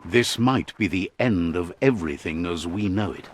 This might be the end of everything as we know it.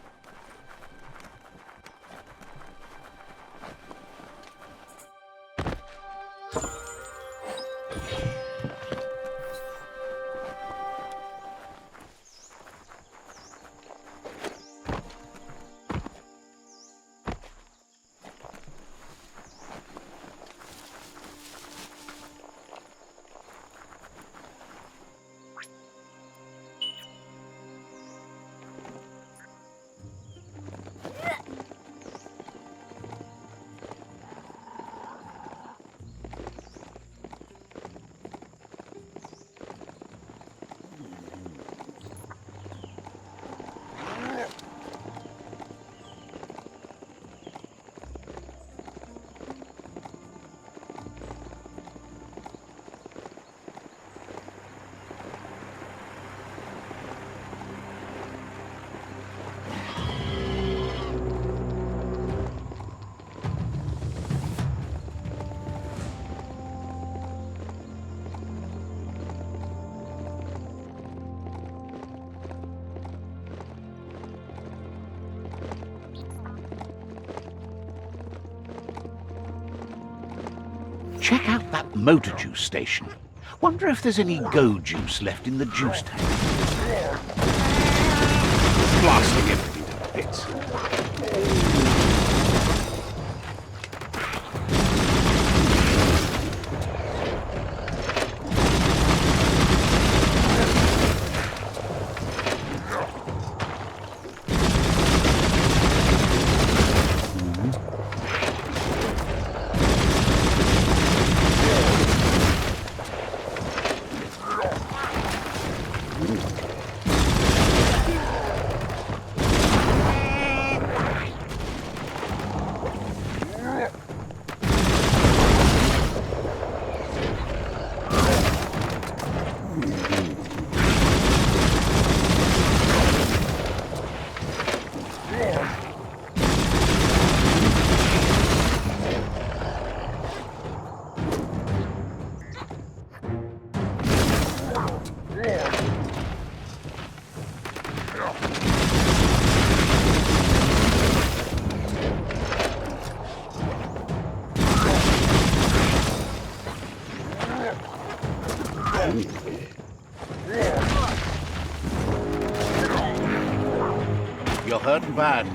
Check out that motor juice station. Wonder if there's any go juice left in the juice tank. Blasting everything to bits. You're hurting bad.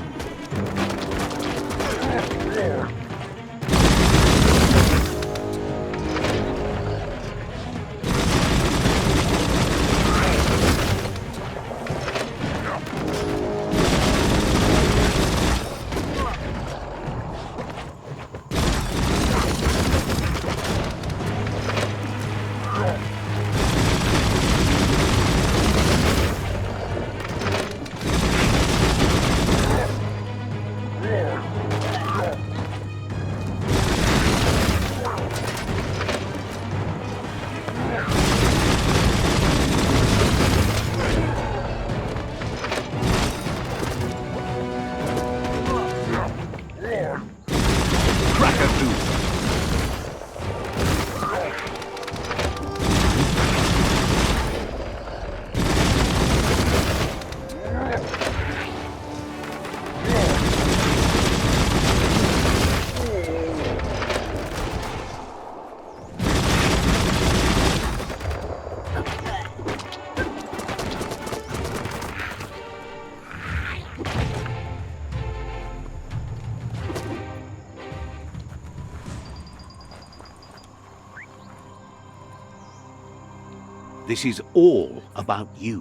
This is all about you.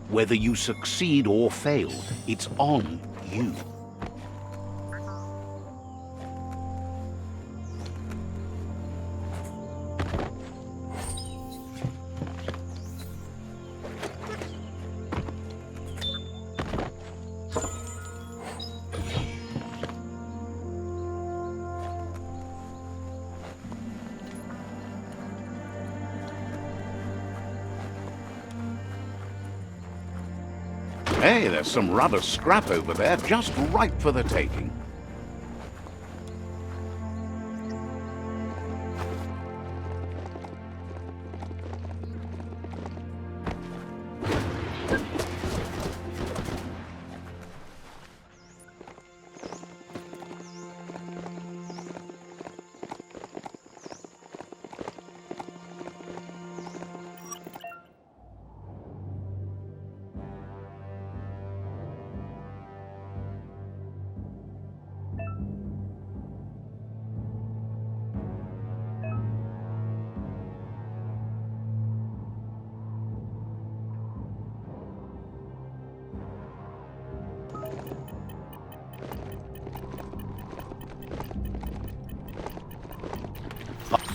Whether you succeed or fail, it's on you. Hey, there's some rubber scrap over there, just ripe for the taking.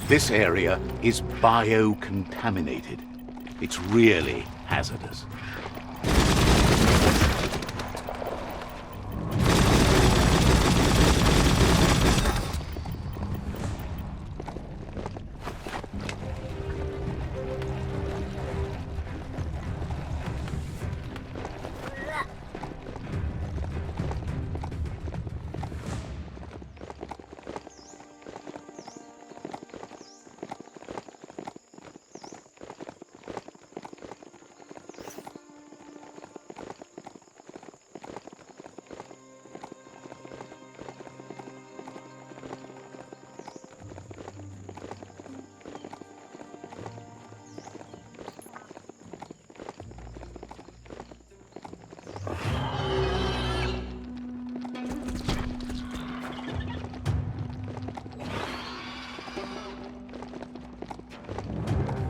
This area is biocontaminated. It's really hazardous.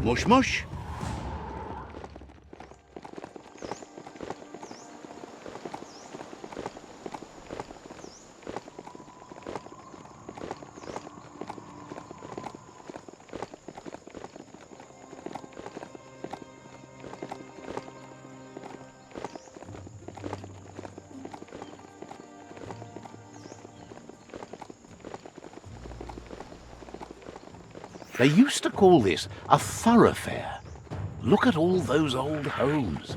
Mush mush. They used to call this a thoroughfare. Look at all those old homes.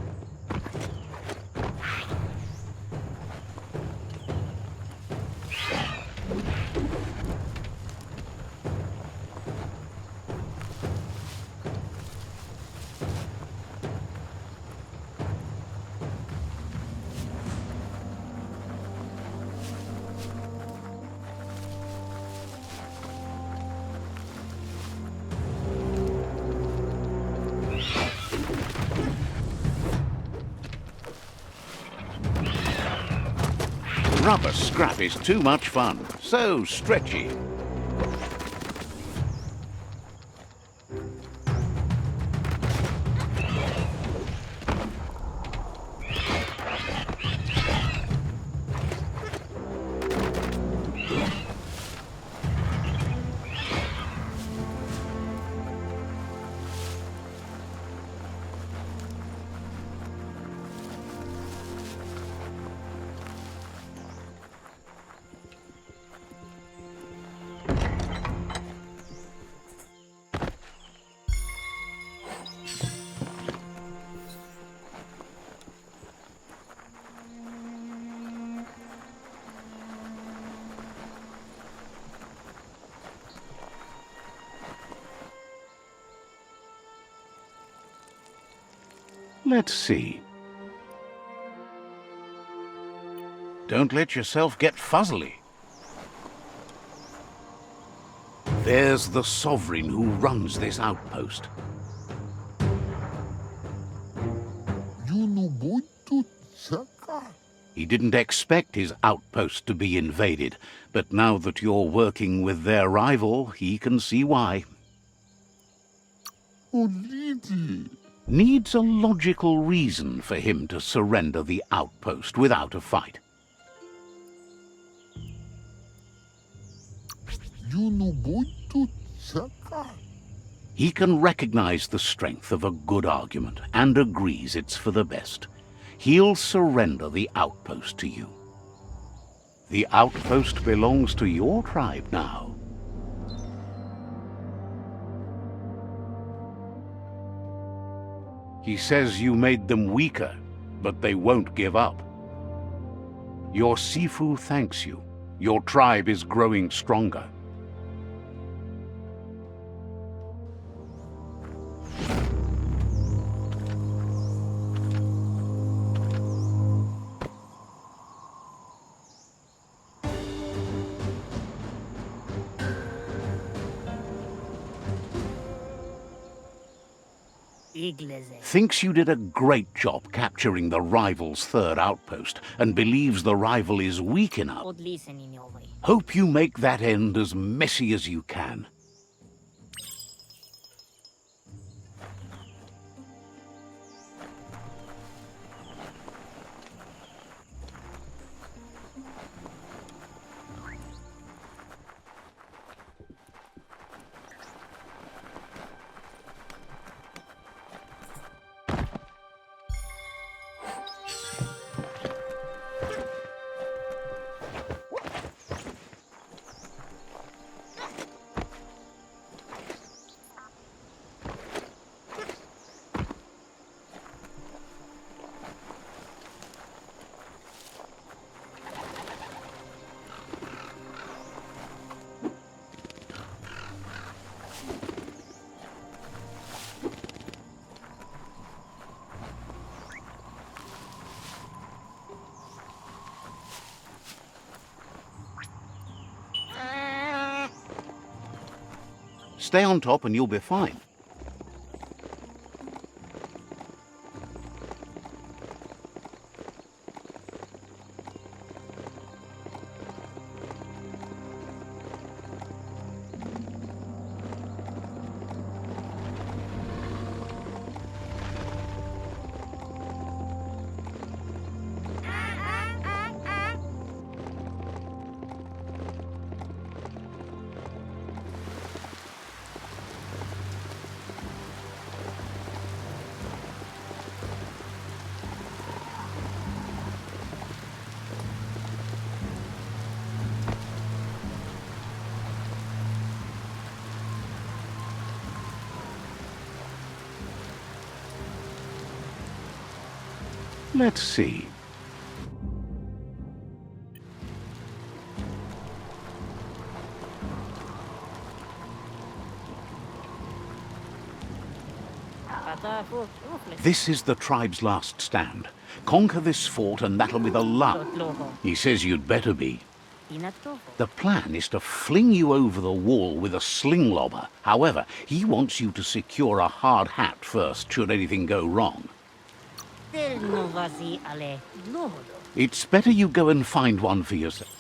Rubber scrap is too much fun, so stretchy. Let's see. Don't let yourself get fuzzily. There's the sovereign who runs this outpost. He didn't expect his outpost to be invaded, but now that you're working with their rival, he can see why. Needs a logical reason for him to surrender the outpost without a fight. He can recognize the strength of a good argument and agrees it's for the best. He'll surrender the outpost to you. The outpost belongs to your tribe now. He says you made them weaker, but they won't give up. Your Sifu thanks you. Your tribe is growing stronger. Thinks you did a great job capturing the rival's third outpost and believes the rival is weak enough. Hope you make that end as messy as you can. Stay on top and you'll be fine. Let's see. This is the tribe's last stand. Conquer this fort and that'll be the last. He says you'd better be. The plan is to fling you over the wall with a sling lobber. However, he wants you to secure a hard hat first should anything go wrong. It's better you go and find one for yourself.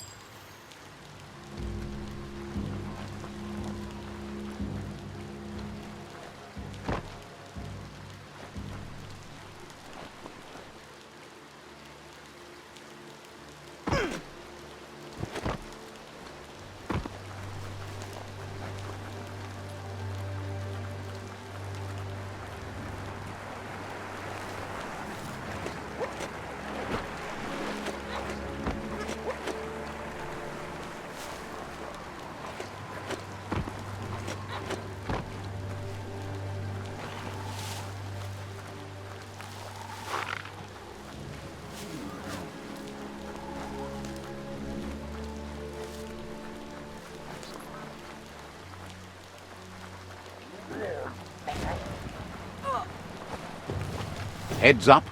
Heads up,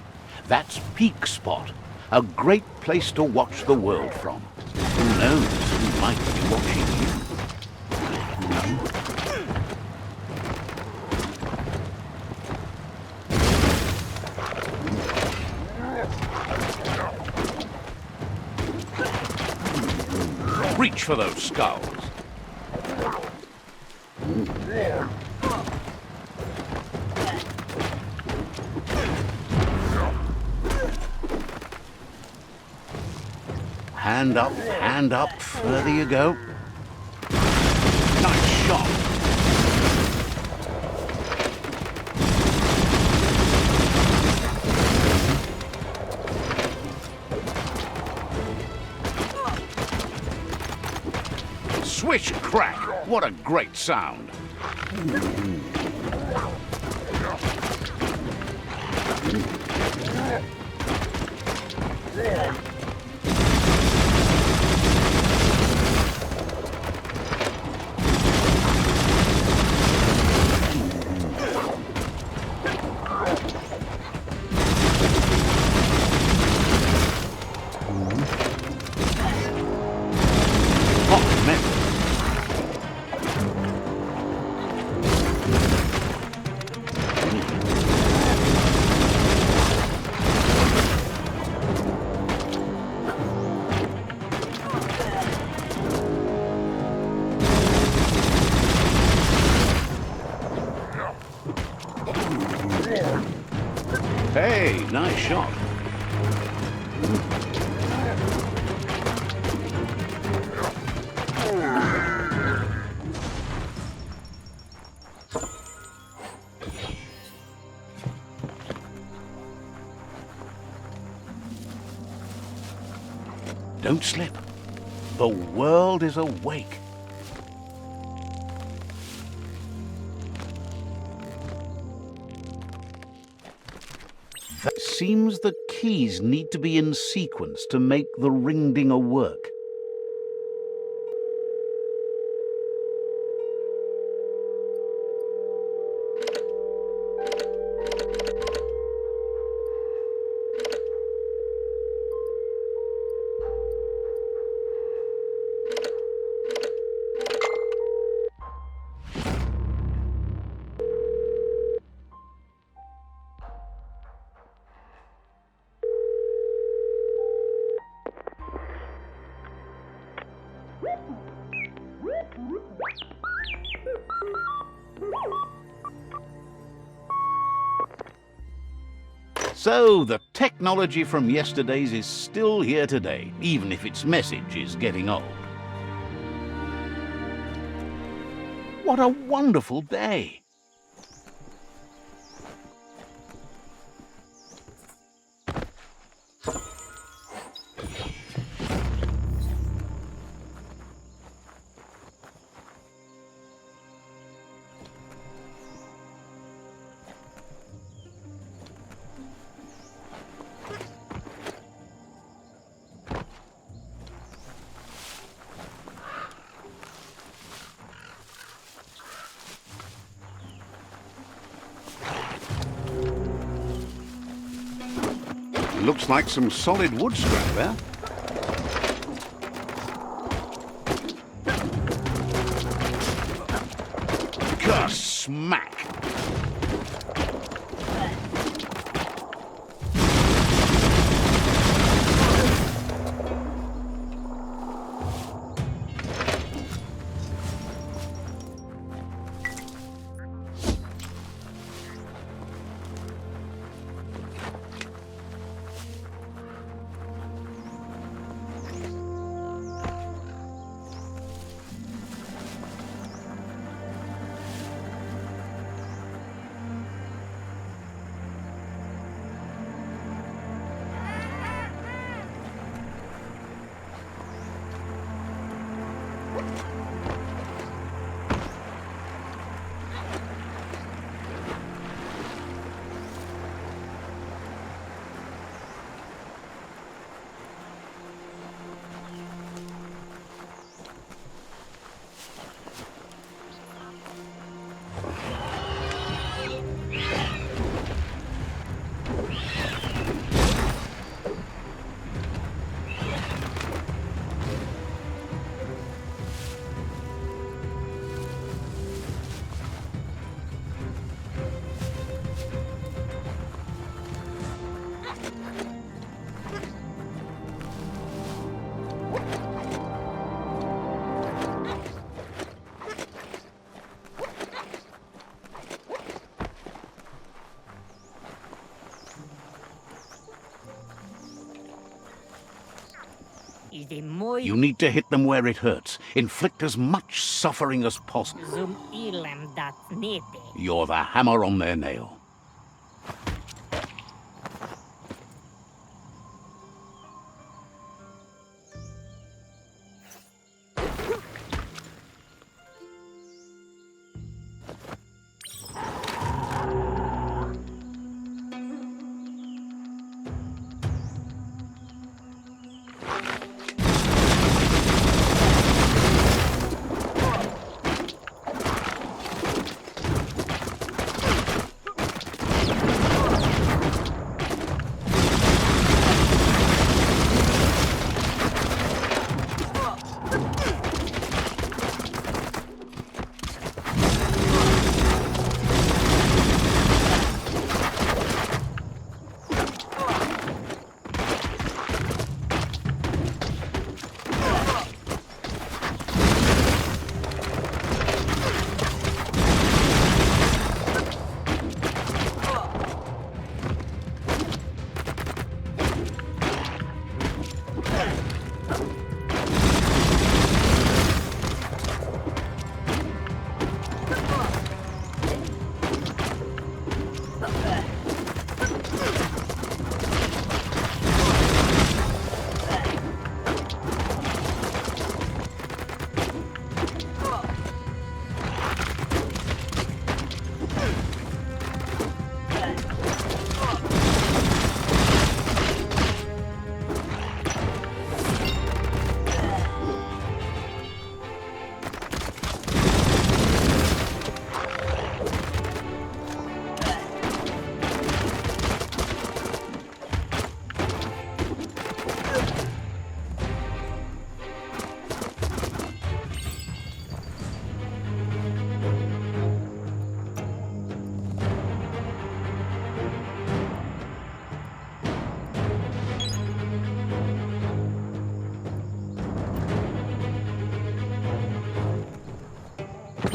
that's Peak Spot, a great place to watch the world from. Who knows, who might be watching you. Reach for those skulls. Hand up, further you go. Nice shot. Swish crack, what a great sound. Hey, nice shot. Don't slip. The world is awake. That seems the keys need to be in sequence to make the ring-dinger work. So the technology from yesterdays is still here today, even if its message is getting old. What a wonderful day! Looks like some solid wood scrap there. Smack! You need to hit them where it hurts. Inflict as much suffering as possible. You're the hammer on their nail.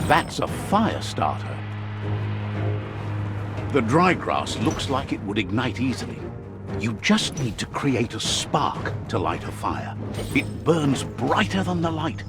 That's a fire starter. The dry grass looks like it would ignite easily. You just need to create a spark to light a fire. It burns brighter than the light.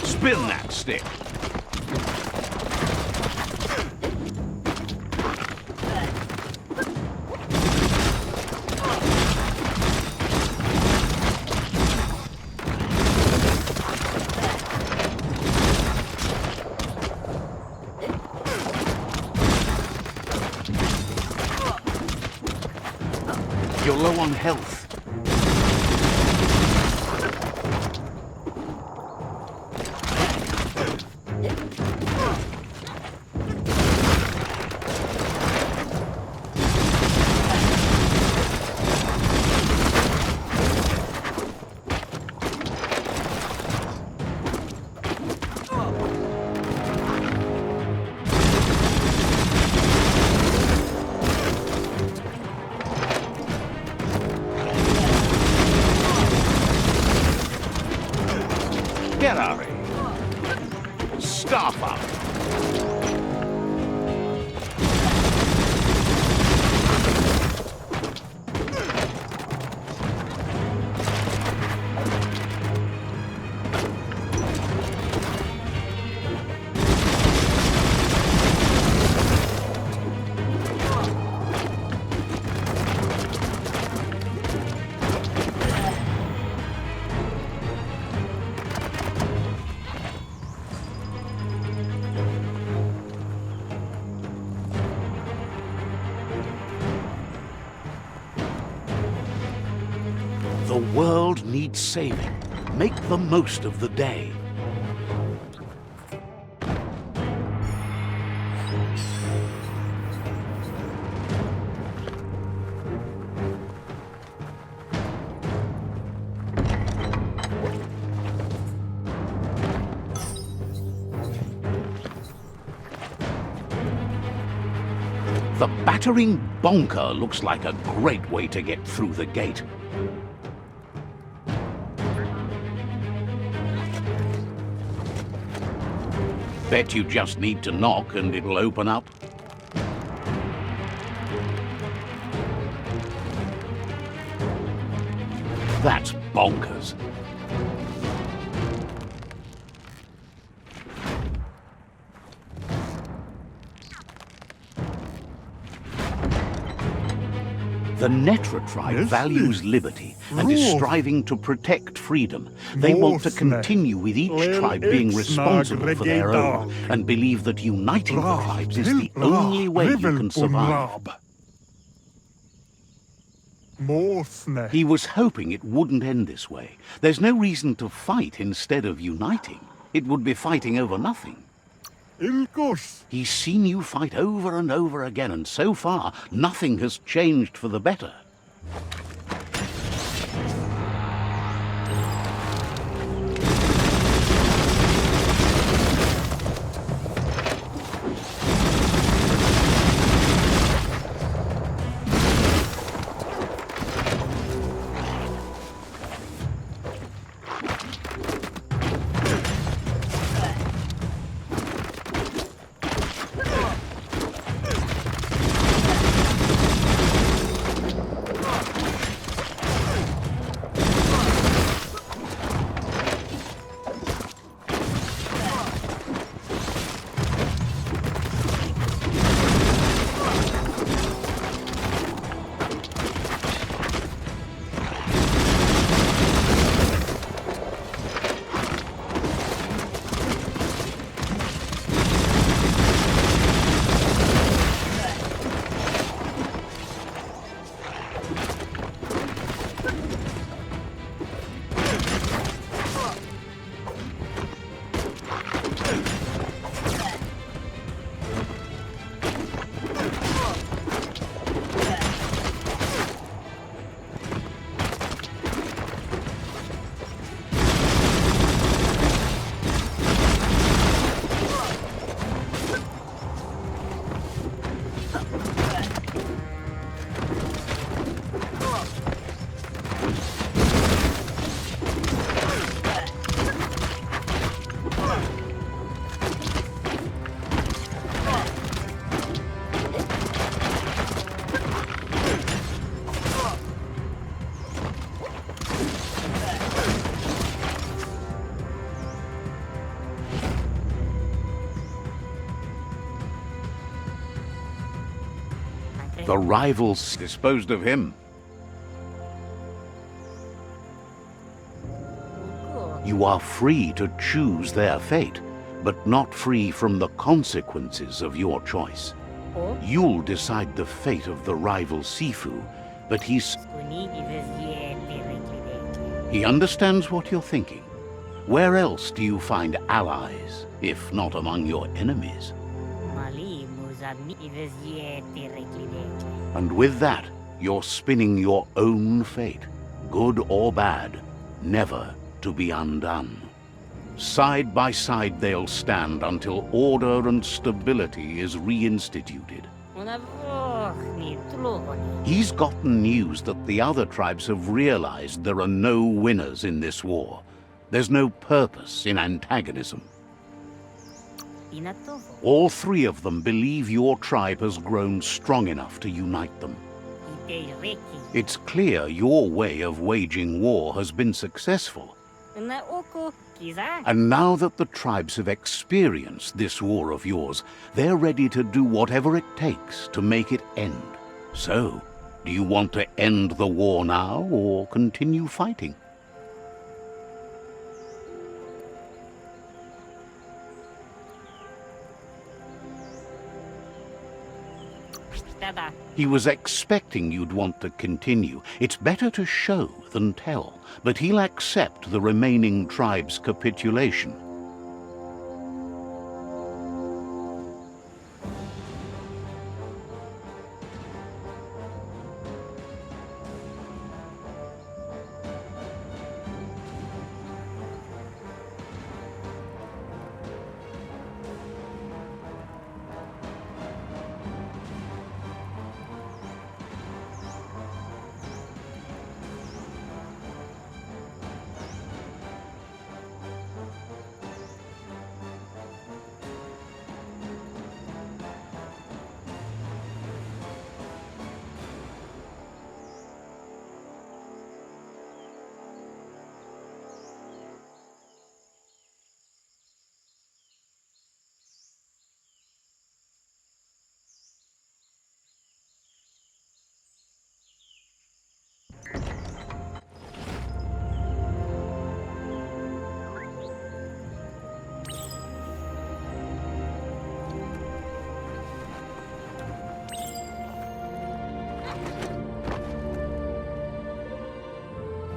Spin that stick. You're low on health. Get out of here. Staff up. The world needs saving. Make the most of the day. The battering bonker looks like a great way to get through the gate. Bet you just need to knock and it'll open up. That's bonkers. The Netra tribe values liberty and is striving to protect freedom. They want to continue with each tribe being responsible for their own and believe that uniting the tribes is the only way you can survive. He was hoping it wouldn't end this way. There's no reason to fight instead of uniting. It would be fighting over nothing. He's seen you fight over and over again, and so far, nothing has changed for the better. The rivals disposed of him. You are free to choose their fate, but not free from the consequences of your choice. You'll decide the fate of the rival Sifu, but he understands what you're thinking. Where else do you find allies, if not among your enemies? And with that, you're spinning your own fate, good or bad, never to be undone. Side by side they'll stand until order and stability is reinstituted. He's gotten news that the other tribes have realized there are no winners in this war. There's no purpose in antagonism. All three of them believe your tribe has grown strong enough to unite them. It's clear your way of waging war has been successful. And now that the tribes have experienced this war of yours, they're ready to do whatever it takes to make it end. So, do you want to end the war now or continue fighting? He was expecting you'd want to continue. It's better to show than tell, but he'll accept the remaining tribe's capitulation.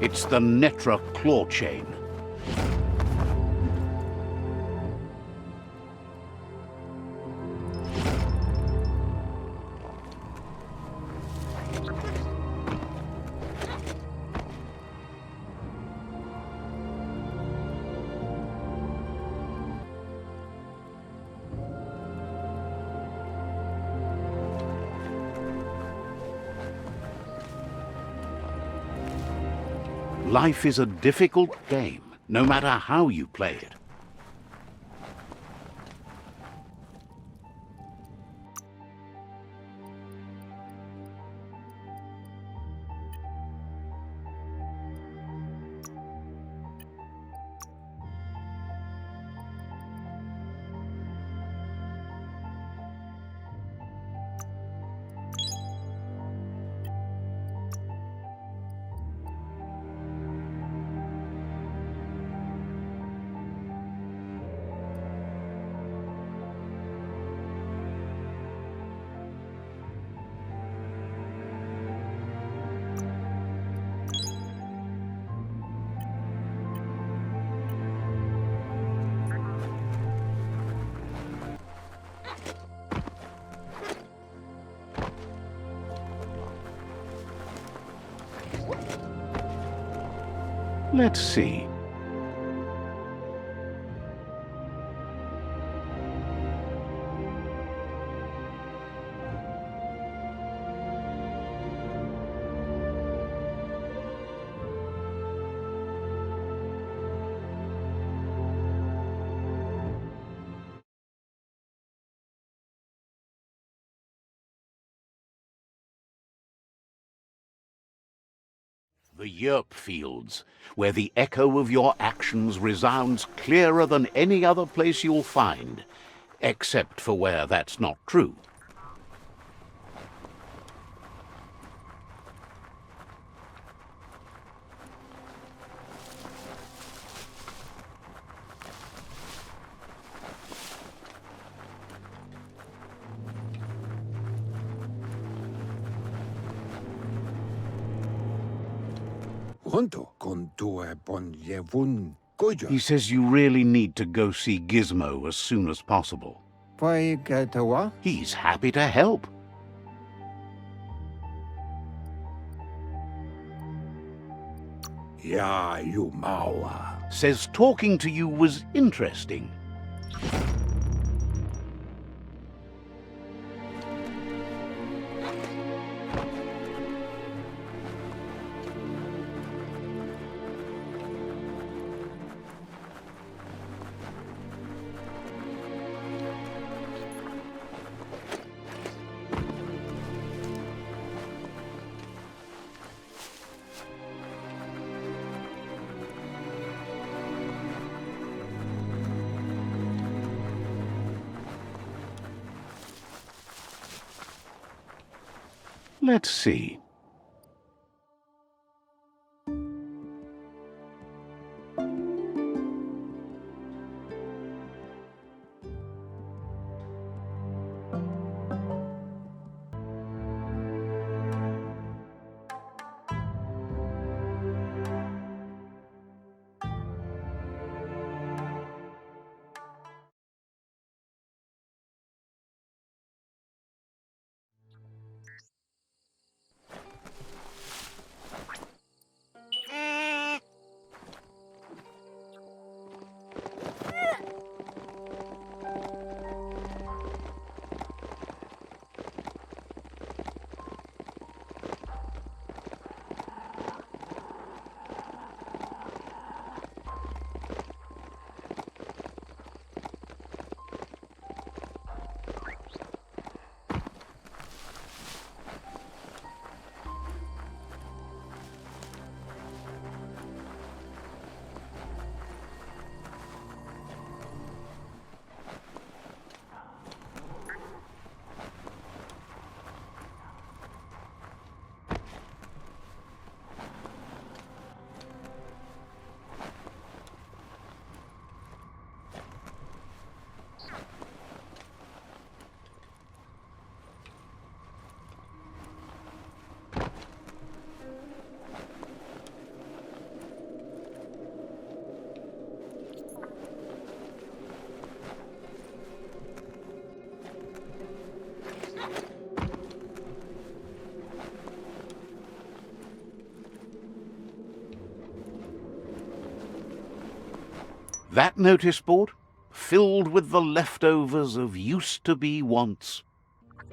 It's the Netra claw chain. Life is a difficult game, no matter how you play it. Let's see. The yerp fields, where the echo of your actions resounds clearer than any other place you'll find, except for where that's not true. junto con tu ponjevun kuyo. He says you really need to go see Gizmo as soon as possible. Fai katawa? He's happy to help. Ya yumawa. Says talking to you was interesting. Let's see. That notice board? Filled with the leftovers of used-to-be wants.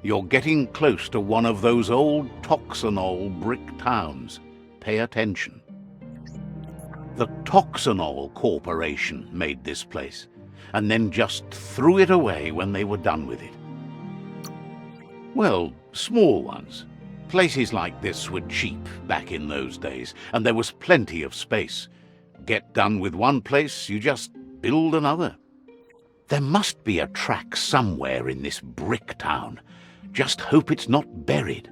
You're getting close to one of those old Toxanol brick towns. Pay attention. The Toxanol Corporation made this place, and then just threw it away when they were done with it. Well, small ones. Places like this were cheap back in those days, and there was plenty of space. Get done with one place, you just build another. There must be a track somewhere in this brick town. Just hope it's not buried.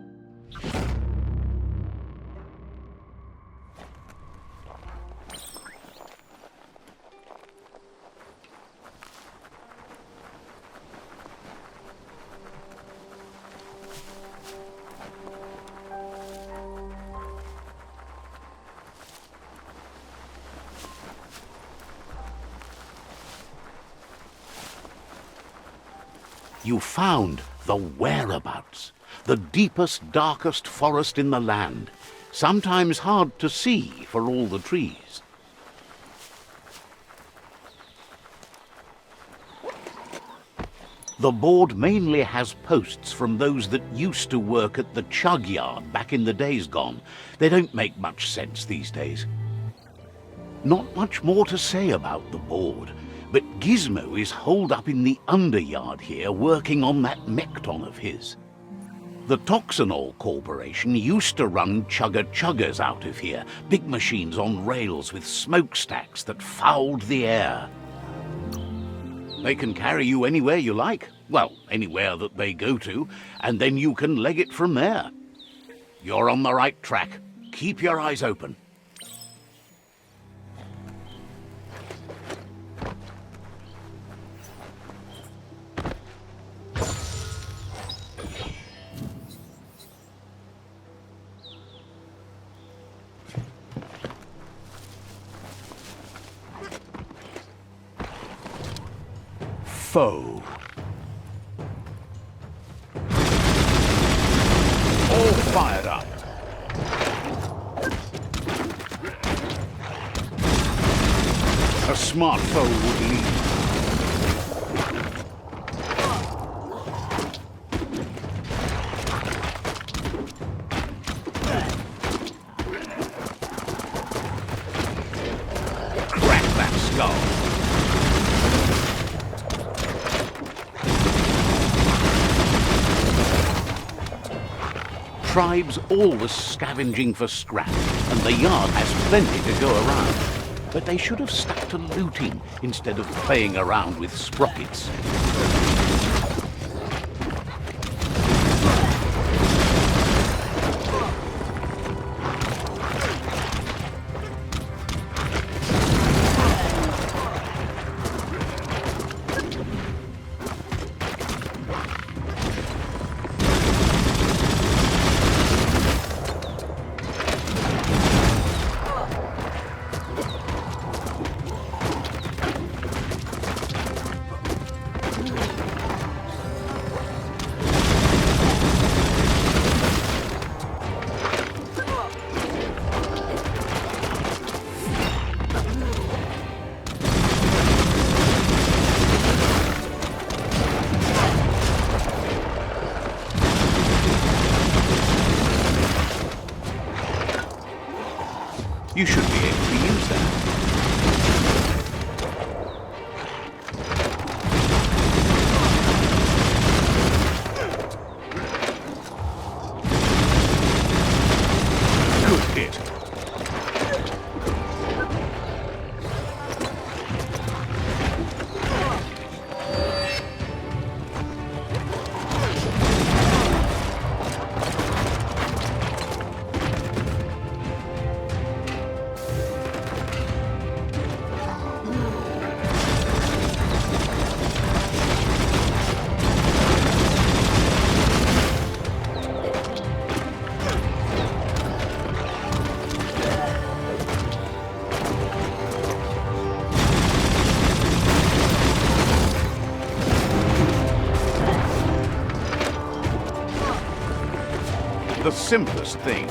You found the whereabouts, the deepest, darkest forest in the land, sometimes hard to see for all the trees. The board mainly has posts from those that used to work at the chug yard back in the days gone. They don't make much sense these days. Not much more to say about the board. But Gizmo is holed up in the underyard here working on that mekton of his. The Toxanol Corporation used to run chugger-chuggers out of here, big machines on rails with smokestacks that fouled the air. They can carry you anywhere you like, well, anywhere that they go to, and then you can leg it from there. You're on the right track. Keep your eyes open. foe. All fired up. A smart foe would lead. Crack that skull. Tribes always scavenging for scrap, and the yard has plenty to go around. But they should have stuck to looting instead of playing around with sprockets. You should be able to use that. Good hit. The simplest thing.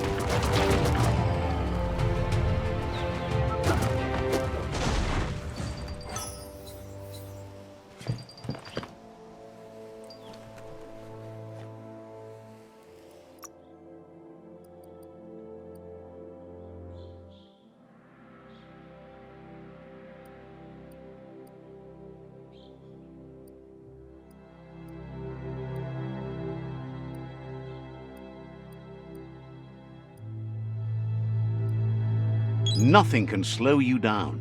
Nothing can slow you down.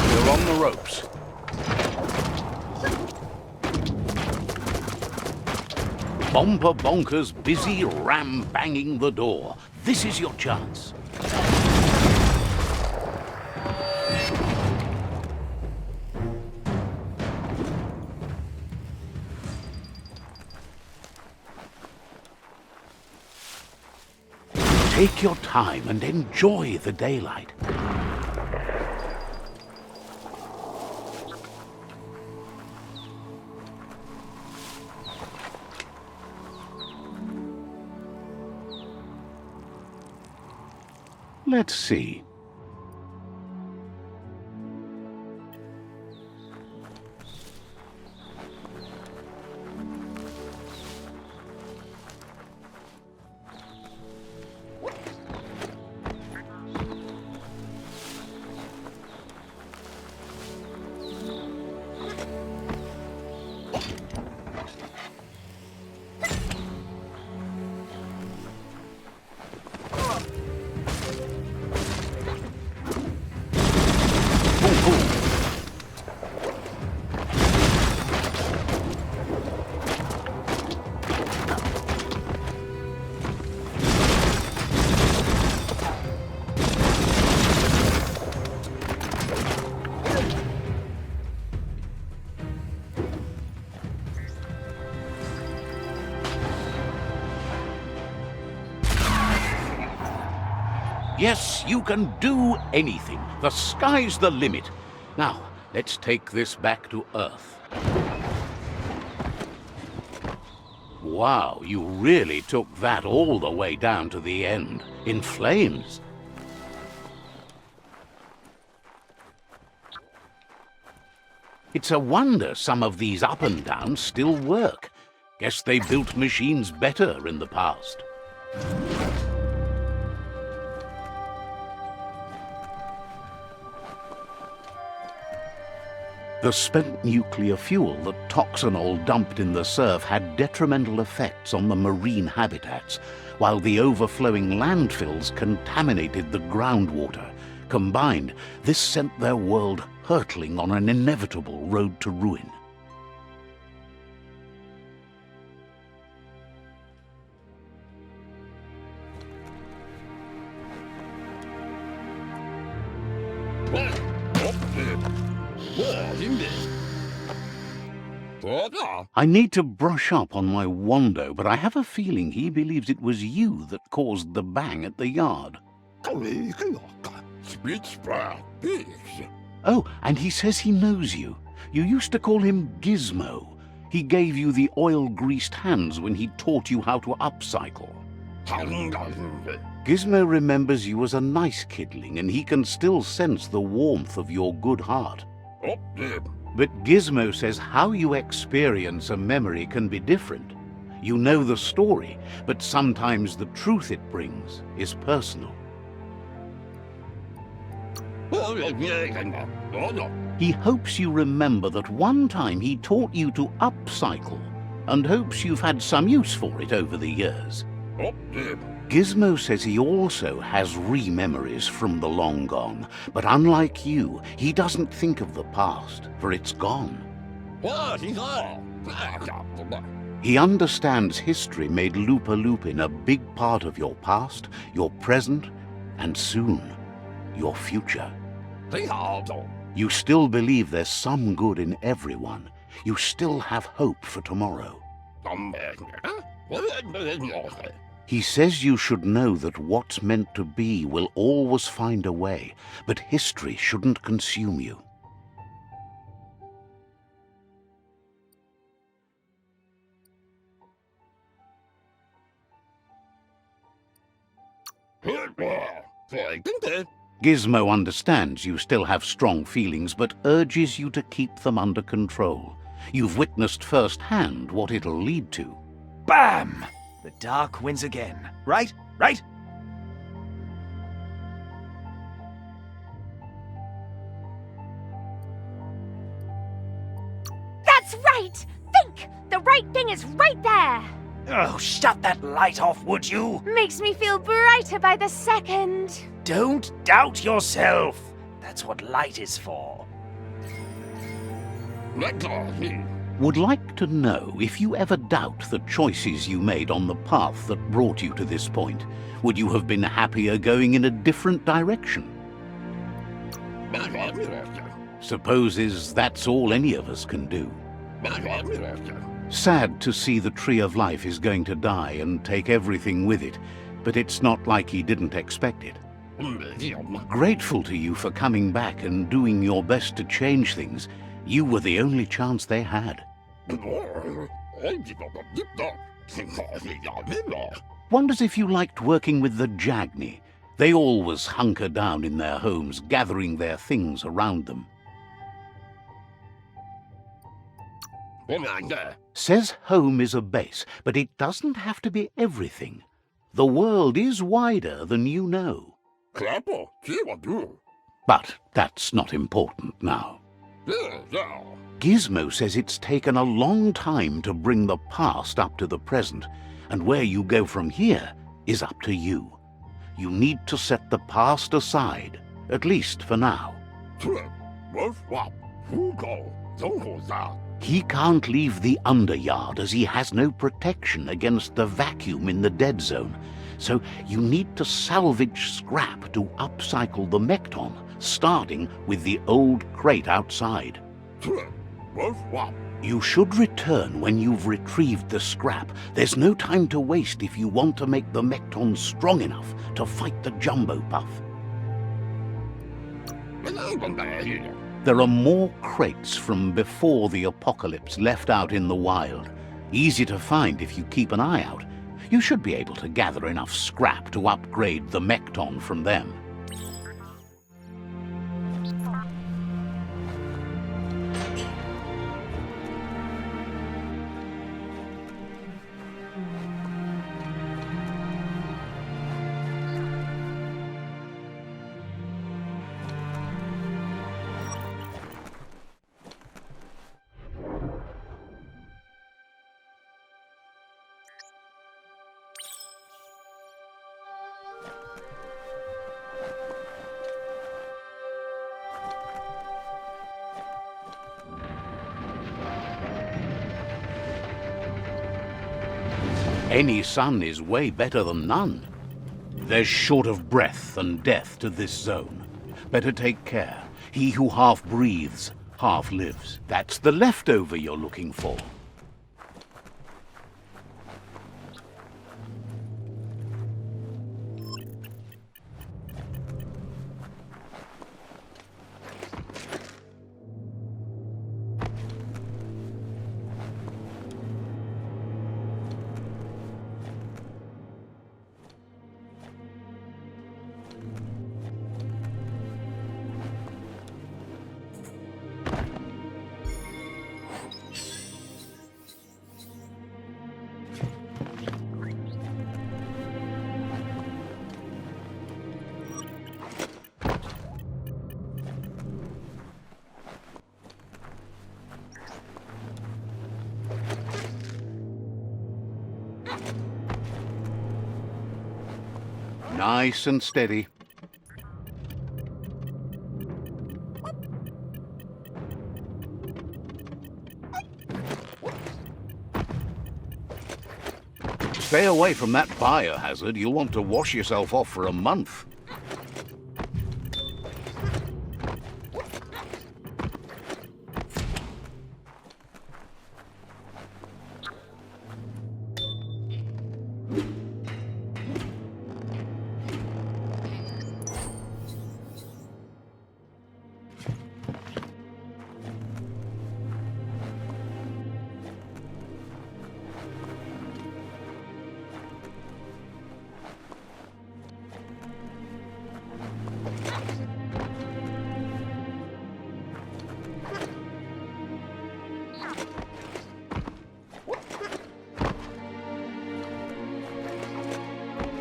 You're on the ropes. Bomper Bonker's busy ram-banging the door. This is your chance. Take your time and enjoy the daylight. Let's see. Yes, you can do anything. The sky's the limit. Now, let's take this back to Earth. Wow, you really took that all the way down to the end, in flames. It's a wonder some of these up and downs still work. Guess they built machines better in the past. The spent nuclear fuel that Toxanol dumped in the surf had detrimental effects on the marine habitats, while the overflowing landfills contaminated the groundwater. Combined, this sent their world hurtling on an inevitable road to ruin. I need to brush up on my Wando, but I have a feeling he believes it was you that caused the bang at the yard. Oh, and he says he knows you. You used to call him Gizmo. He gave you the oil-greased hands when he taught you how to upcycle. Gizmo remembers you as a nice kidling, and he can still sense the warmth of your good heart. But Gizmo says how you experience a memory can be different. You know the story, but sometimes the truth it brings is personal. He hopes you remember that one time he taught you to upcycle, and hopes you've had some use for it over the years. Gizmo says he also has re-memories from the long gone, but unlike you, he doesn't think of the past, for it's gone. He understands history made Lupa-Lupin a big part of your past, your present, and soon, your future. You still believe there's some good in everyone. You still have hope for tomorrow. He says you should know that what's meant to be will always find a way, but history shouldn't consume you. Gizmo understands you still have strong feelings, but urges you to keep them under control. You've witnessed firsthand what it'll lead to. Bam! The dark wins again. Right? Right? That's right! Think! The right thing is right there! Oh, shut that light off, would you? Makes me feel brighter by the second. Don't doubt yourself. That's what light is for. Would like to know if you ever doubt the choices you made on the path that brought you to this point. Would you have been happier going in a different direction? Supposes that's all any of us can do. Sad to see the Tree of Life is going to die and take everything with it, but it's not like he didn't expect it. Grateful to you for coming back and doing your best to change things. You were the only chance they had. Wonders if you liked working with the Jagni. They always hunker down in their homes, gathering their things around them. Says home is a base, but it doesn't have to be everything. The world is wider than you know. But that's not important now. Gizmo says it's taken a long time to bring the past up to the present, and where you go from here is up to you. You need to set the past aside, at least for now. He can't leave the underyard as he has no protection against the vacuum in the dead zone, so you need to salvage scrap to upcycle the Mekton, starting with the old crate outside. You should return when you've retrieved the scrap. There's no time to waste if you want to make the Mekton strong enough to fight the Jumbo Puff. There are more crates from before the apocalypse left out in the wild. Easy to find if you keep an eye out. You should be able to gather enough scrap to upgrade the Mekton from them. Any sun is way better than none. There's short of breath and death to this zone. Better take care. He who half breathes, half lives. That's the leftover you're looking for. Nice and steady. Stay away from that biohazard. You'll want to wash yourself off for a month.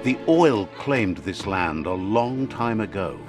The oil claimed this land a long time ago.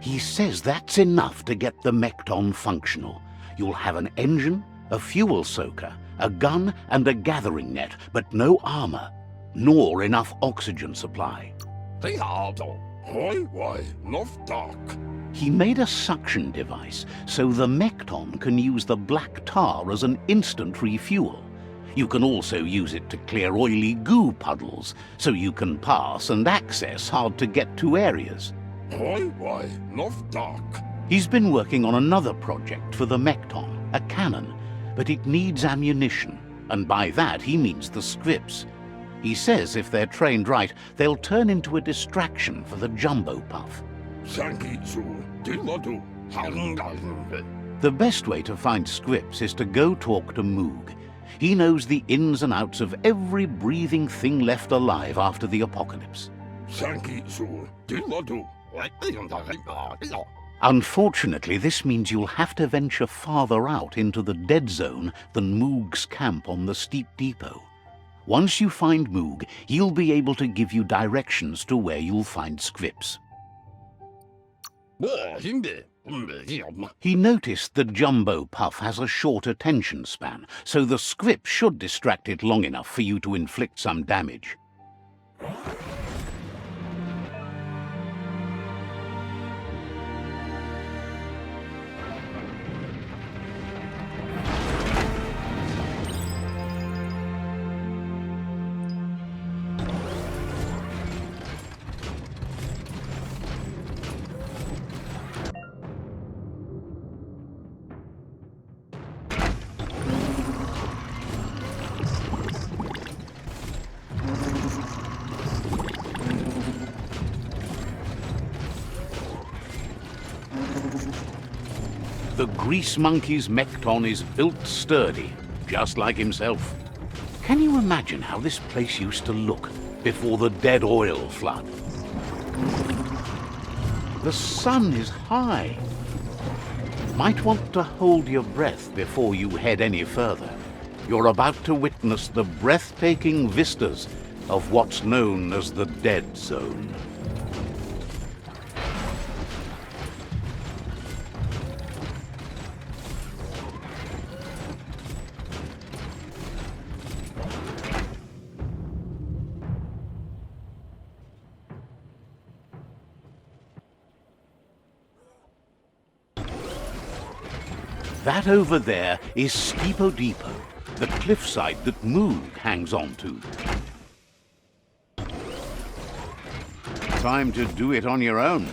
He says that's enough to get the Mekton functional. You'll have an engine, a fuel soaker, a gun and a gathering net, but no armor, nor enough oxygen supply. He made a suction device so the Mekton can use the black tar as an instant refuel. You can also use it to clear oily goo puddles, so you can pass and access hard-to-get-to areas. He's been working on another project for the Mekton, a cannon, but it needs ammunition, and by that he means the scripts. He says if they're trained right, they'll turn into a distraction for the Jumbo Puff. The best way to find scripts is to go talk to Moog. He knows the ins and outs of every breathing thing left alive after the apocalypse. Unfortunately, this means you'll have to venture farther out into the dead zone than Moog's camp on the steep depot. Once you find Moog, he'll be able to give you directions to where you'll find Scripps. He noticed the jumbo puff has a short attention span, so the Scripps should distract it long enough for you to inflict some damage. The grease monkey's mekton is built sturdy, just like himself. Can you imagine how this place used to look before the dead oil flood? The sun is high. Might want to hold your breath before you head any further. You're about to witness the breathtaking vistas of what's known as the Dead Zone. That over there is Steepo Depot, the cliffside that Moog hangs on to. Time to do it on your own.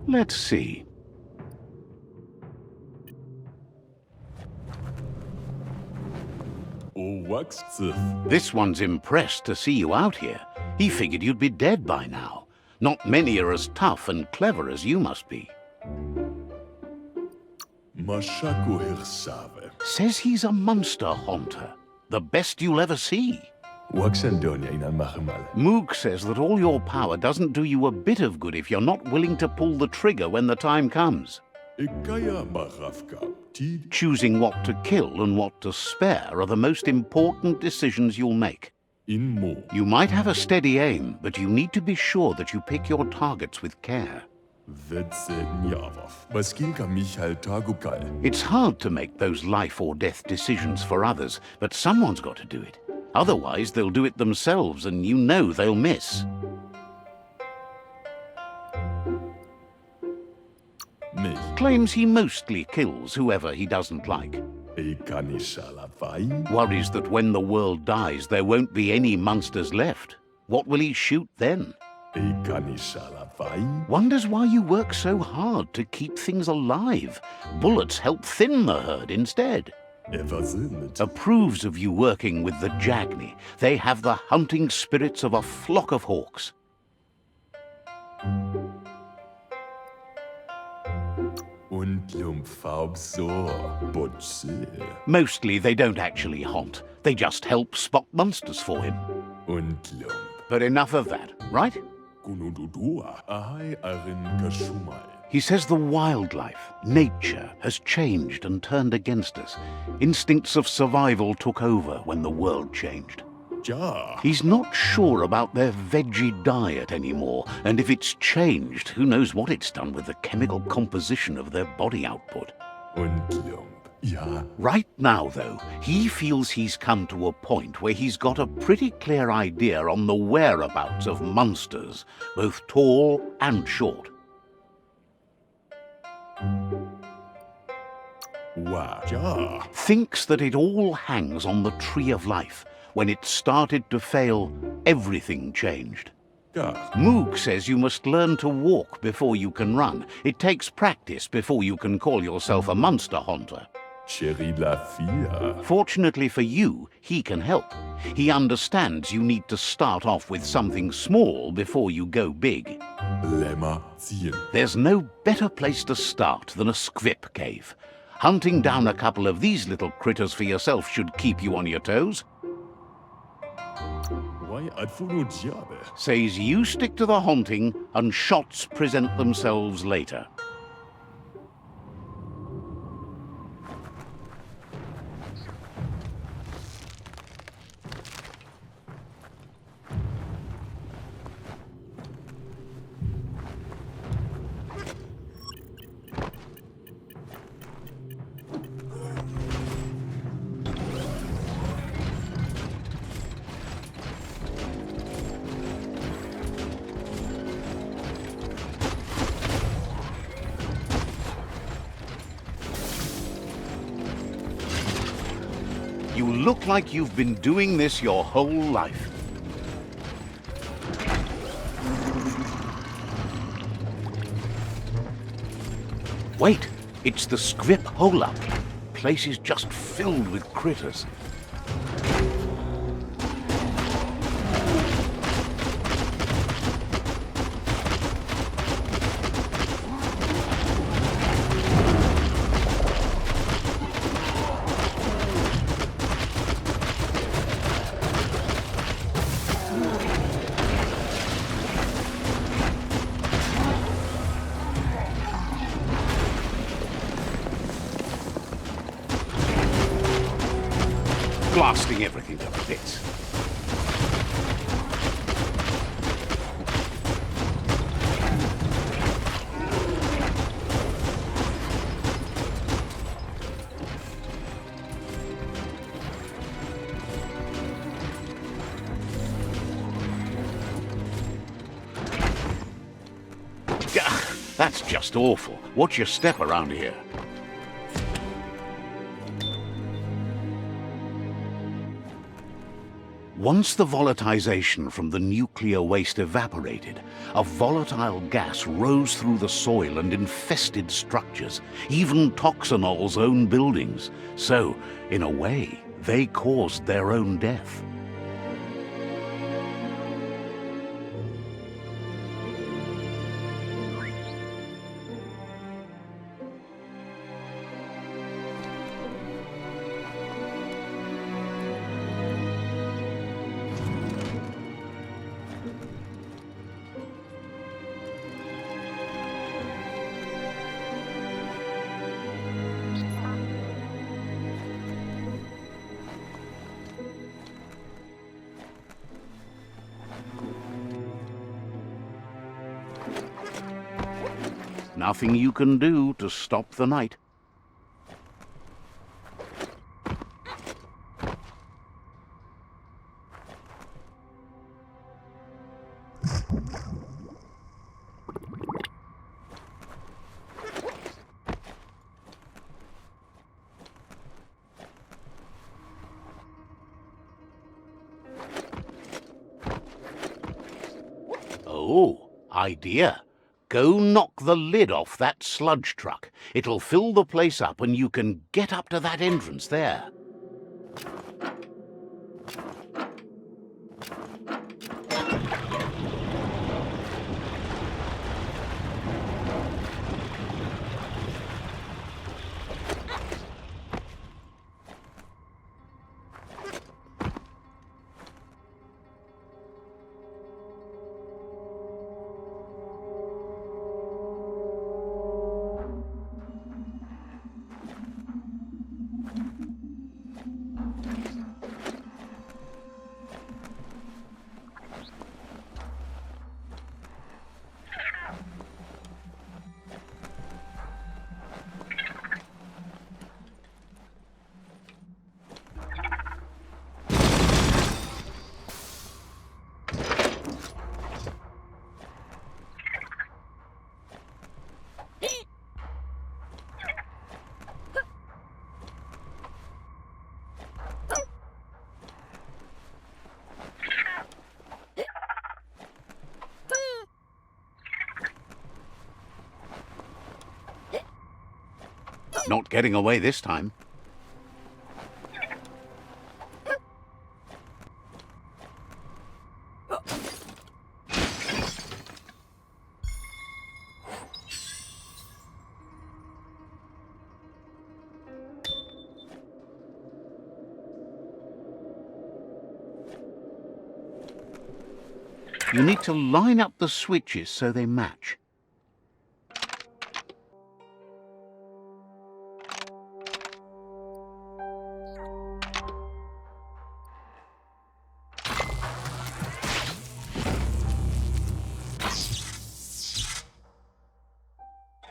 Let's see. This one's impressed to see you out here. He figured you'd be dead by now. Not many are as tough and clever as you must be. Says he's a monster haunter. The best you'll ever see. Moog says that all your power doesn't do you a bit of good if you're not willing to pull the trigger when the time comes. Choosing what to kill and what to spare are the most important decisions you'll make. You might have a steady aim, but you need to be sure that you pick your targets with care. It's hard to make those life or death decisions for others, but someone's got to do it. Otherwise, they'll do it themselves, and you know they'll miss. Claims he mostly kills whoever he doesn't like. Worries that when the world dies, there won't be any monsters left. What will he shoot then? Wonders why you work so hard to keep things alive. Bullets help thin the herd instead. Approves of you working with the Jagni. They have the hunting spirits of a flock of hawks. Mostly they don't actually haunt. They just help spot monsters for him. But enough of that, right? He says the wildlife, nature, has changed and turned against us. Instincts of survival took over when the world changed. He's not sure about their veggie diet anymore, and if it's changed, who knows what it's done with the chemical composition of their body output. Right now, though, he feels he's come to a point where he's got a pretty clear idea on the whereabouts of monsters, both tall and short. Thinks that it all hangs on the tree of life. When it started to fail, everything changed. Moog says you must learn to walk before you can run. It takes practice before you can call yourself a monster hunter. Chérie la fille. Fortunately for you, he can help. He understands you need to start off with something small before you go big. Lämmer ziehen. There's no better place to start than a squip cave. Hunting down a couple of these little critters for yourself should keep you on your toes. Why adfuno diable? Says you stick to the haunting and shots present themselves later. You look like you've been doing this your whole life. Wait, it's the scrip hole-up. Place is just filled with critters. Blasting everything to bits. Gah, that's just awful. Watch your step around here. Once the volatilization from the nuclear waste evaporated, a volatile gas rose through the soil and infested structures, even Toxanol's own buildings. So, in a way, they caused their own death. Nothing you can do to stop the night. Oh, idea. Go knock the lid off that sludge truck. It'll fill the place up and you can get up to that entrance there. Not getting away this time. You need to line up the switches so they match.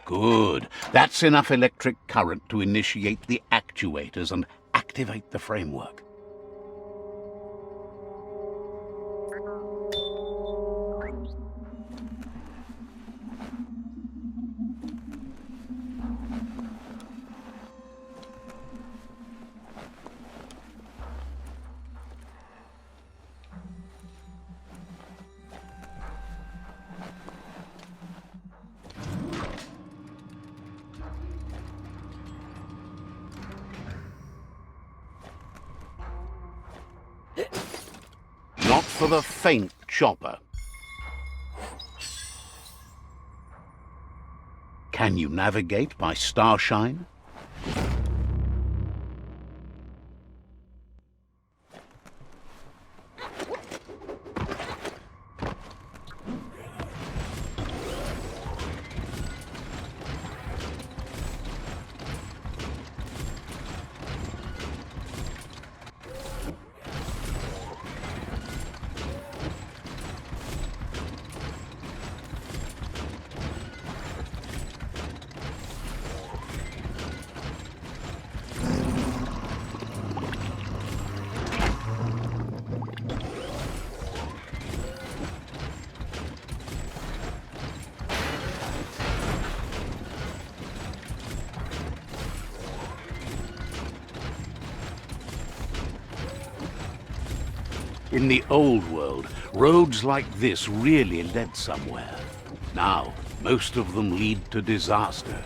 Good. That's enough electric current to initiate the actuators and activate the framework. Not for the faint, Chopper. Can you navigate by starshine? In the old world, roads like this really led somewhere. Now, most of them lead to disaster.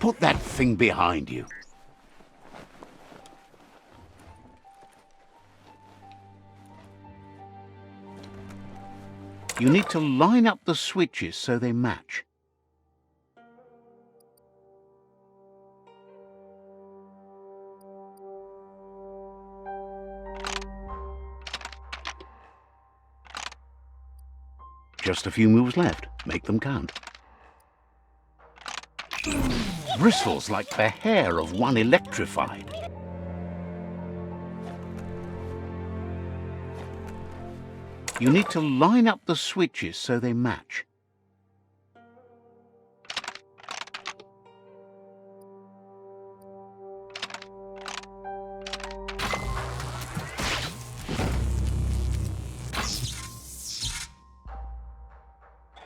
Put that thing behind you. You need to line up the switches so they match. Just a few moves left. Make them count. Bristles like the hair of one electrified. You need to line up the switches so they match.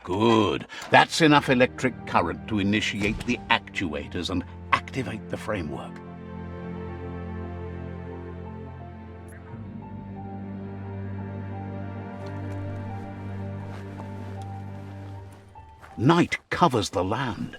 Good. That's enough electric current to initiate the actuators and activate the framework. Night covers the land.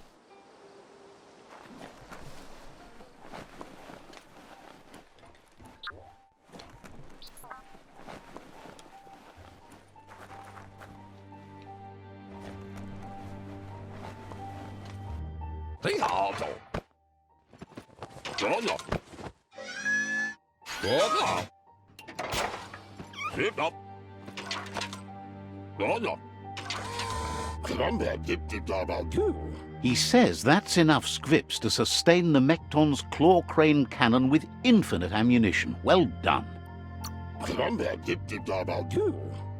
He says that's enough scripts to sustain the Mekton's claw crane cannon with infinite ammunition. Well done.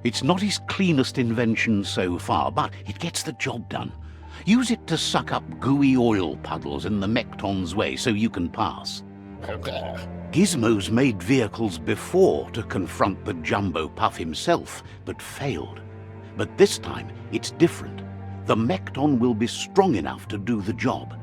It's not his cleanest invention so far, but it gets the job done. Use it to suck up gooey oil puddles in the Mekton's way so you can pass. Gizmo's made vehicles before to confront the Jumbo Puff himself, but failed. But this time, it's different. The Mekton will be strong enough to do the job.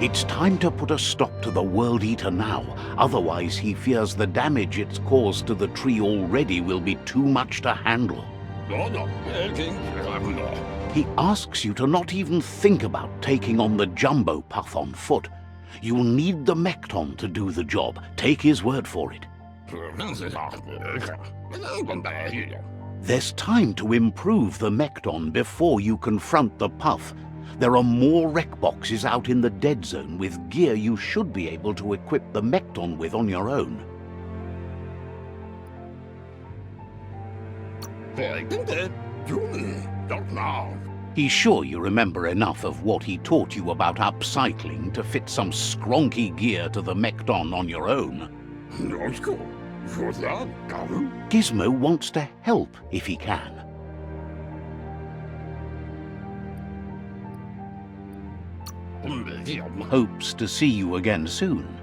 It's time to put a stop to the World Eater now, otherwise he fears the damage it's caused to the tree already will be too much to handle. He asks you to not even think about taking on the jumbo puff on foot. You'll need the Mekton to do the job, take his word for it. There's time to improve the Mekton before you confront the puff. There are more wreck boxes out in the dead zone with gear you should be able to equip the Mekton with on your own. He's sure you remember enough of what he taught you about upcycling to fit some skronky gear to the Mekton on your own. Gizmo wants to help if he can. Hopes to see you again soon.